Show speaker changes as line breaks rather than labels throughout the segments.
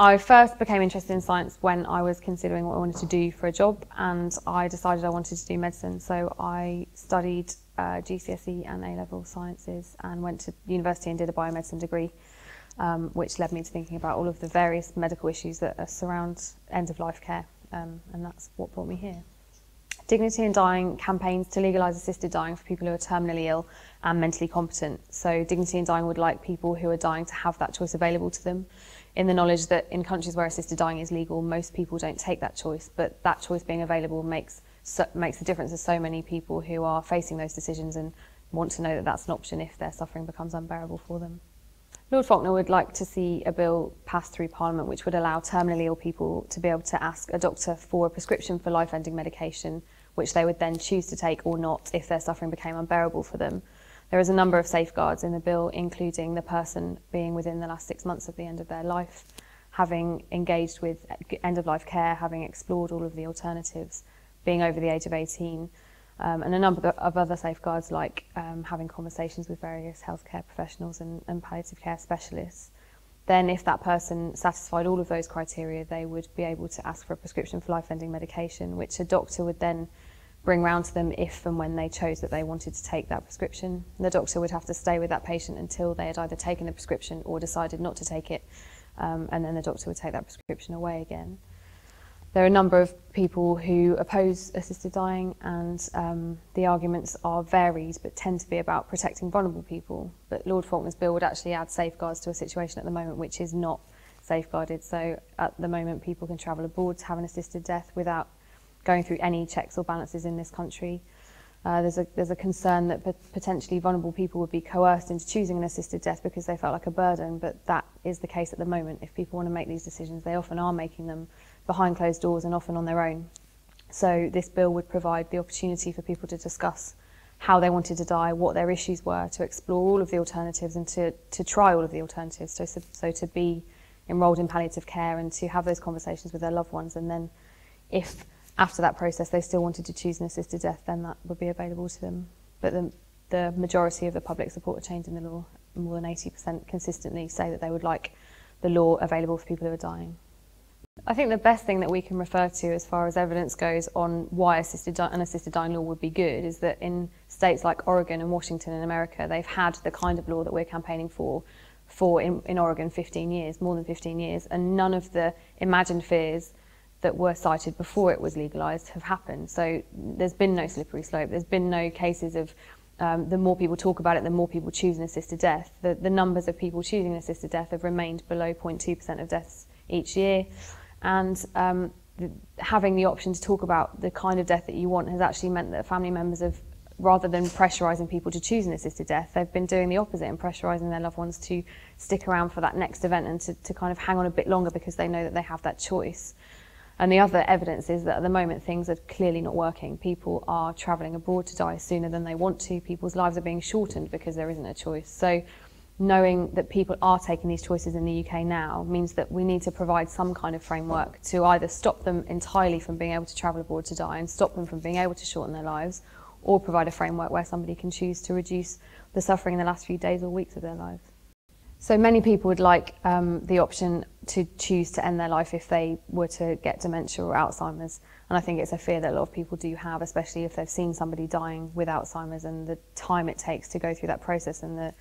I first became interested in science when I was considering what I wanted to do for a job, and I decided I wanted to do medicine. So I studied GCSE and A-level sciences and went to university and did a biomedicine degree, which led me to thinking about all of the various medical issues that surround end-of-life care, and that's what brought me here. Dignity in Dying campaigns to legalise assisted dying for people who are terminally ill and mentally competent. So Dignity in Dying would like people who are dying to have that choice available to them, in the knowledge that in countries where assisted dying is legal, most people don't take that choice, but that choice being available makes a difference to so many people who are facing those decisions and want to know that that's an option if their suffering becomes unbearable for them. Lord Falconer would like to see a bill passed through Parliament which would allow terminally ill people to be able to ask a doctor for a prescription for life-ending medication, which they would then choose to take or not if their suffering became unbearable for them. There is a number of safeguards in the bill, including the person being within the last 6 months of the end of their life, having engaged with end-of-life care, having explored all of the alternatives, being over the age of 18, and a number of other safeguards like having conversations with various healthcare professionals and palliative care specialists. Then if that person satisfied all of those criteria, they would be able to ask for a prescription for life-ending medication, which a doctor would then bring round to them if and when they chose that they wanted to take that prescription. The doctor would have to stay with that patient until they had either taken the prescription or decided not to take it, and then the doctor would take that prescription away again. There are a number of people who oppose assisted dying, and the arguments are varied but tend to be about protecting vulnerable people. But Lord Falconer's bill would actually add safeguards to a situation at the moment which is not safeguarded. So at the moment people can travel abroad to have an assisted death without going through any checks or balances in this country. There's a concern that potentially vulnerable people would be coerced into choosing an assisted death because they felt like a burden, but that is the case at the moment. If people want to make these decisions, they often are making them behind closed doors and often on their own. So this bill would provide the opportunity for people to discuss how they wanted to die, what their issues were, to explore all of the alternatives and to try all of the alternatives. So to be enrolled in palliative care and to have those conversations with their loved ones, and then if after that process they still wanted to choose an assisted death, then that would be available to them. But the majority of the public support a change in the law, more than 80% consistently say that they would like the law available for people who are dying. I think the best thing that we can refer to as far as evidence goes on why an assisted dying law would be good is that in states like Oregon and Washington in America, they've had the kind of law that we're campaigning for in Oregon 15 years, more than 15 years, and none of the imagined fears that were cited before it was legalised have happened. So there's been no slippery slope. There's been no cases of the more people talk about it, the more people choose an assisted death. The numbers of people choosing an assisted death have remained below 0.2% of deaths each year. And having the option to talk about the kind of death that you want has actually meant that family members have, rather than pressurising people to choose an assisted death, they've been doing the opposite and pressurising their loved ones to stick around for that next event and to kind of hang on a bit longer because they know that they have that choice. And the other evidence is that at the moment things are clearly not working. People are travelling abroad to die sooner than they want to. People's lives are being shortened because there isn't a choice. So knowing that people are taking these choices in the UK now means that we need to provide some kind of framework to either stop them entirely from being able to travel abroad to die and stop them from being able to shorten their lives, or provide a framework where somebody can choose to reduce the suffering in the last few days or weeks of their lives. So many people would like the option to choose to end their life if they were to get dementia or Alzheimer's. And I think it's a fear that a lot of people do have, especially if they've seen somebody dying with Alzheimer's and the time it takes to go through that process and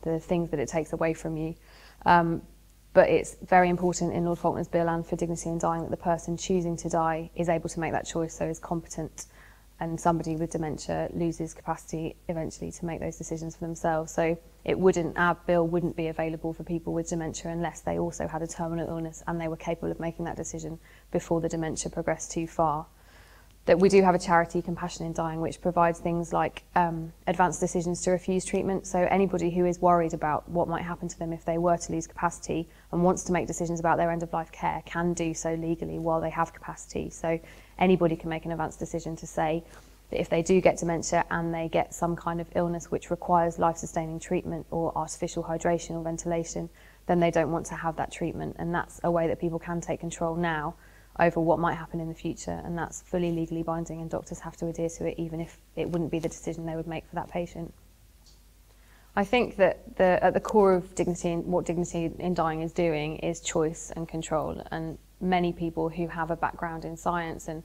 the things that it takes away from you. But it's very important in Lord Falconer's bill and for Dignity in Dying that the person choosing to die is able to make that choice, so is competent, and somebody with dementia loses capacity eventually to make those decisions for themselves. So our bill wouldn't be available for people with dementia unless they also had a terminal illness and they were capable of making that decision before the dementia progressed too far. That we do have a charity, Compassion in Dying, which provides things like advanced decisions to refuse treatment. So anybody who is worried about what might happen to them if they were to lose capacity and wants to make decisions about their end-of-life care can do so legally while they have capacity. So anybody can make an advanced decision to say that if they do get dementia and they get some kind of illness which requires life-sustaining treatment or artificial hydration or ventilation, then they don't want to have that treatment. And that's a way that people can take control now over what might happen in the future, and that's fully legally binding, and doctors have to adhere to it even if it wouldn't be the decision they would make for that patient. I think that at the core of dignity and what dignity in dying is doing is choice and control. And many people who have a background in science and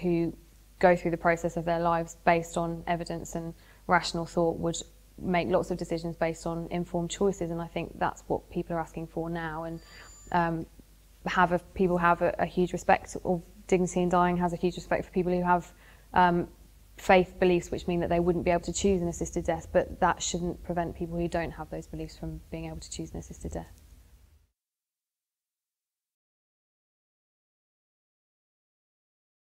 who go through the process of their lives based on evidence and rational thought would make lots of decisions based on informed choices. And I think that's what people are asking for now. And people have a huge respect of dignity in dying, has a huge respect for people who have faith beliefs which mean that they wouldn't be able to choose an assisted death, but that shouldn't prevent people who don't have those beliefs from being able to choose an assisted death.